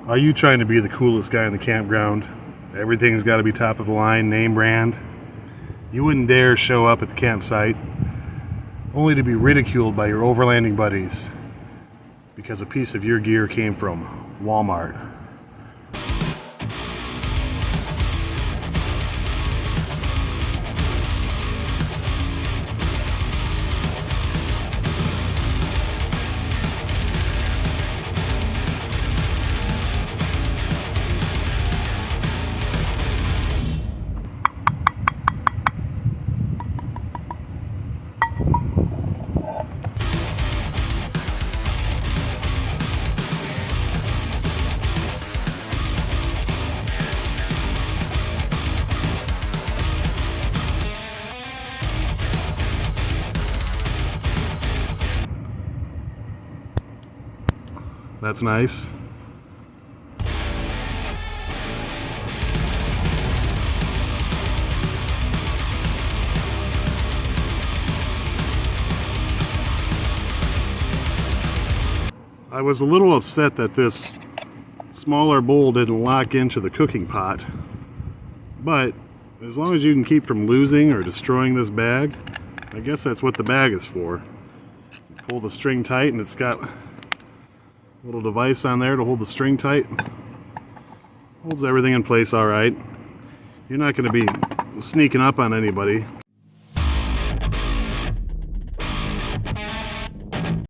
Are you trying to be the coolest guy in the campground? Everything's got to be top of the line, name brand. You wouldn't dare show up at the campsite only to be ridiculed by your overlanding buddies because a piece of your gear came from Walmart. That's nice. I was a little upset that this smaller bowl didn't lock into the cooking pot, but as long as you can keep from losing or destroying this bag, I guess that's what the bag is for. You pull the string tight and it's got a little device on there to hold the string tight. Holds everything in place all right. You're not going to be sneaking up on anybody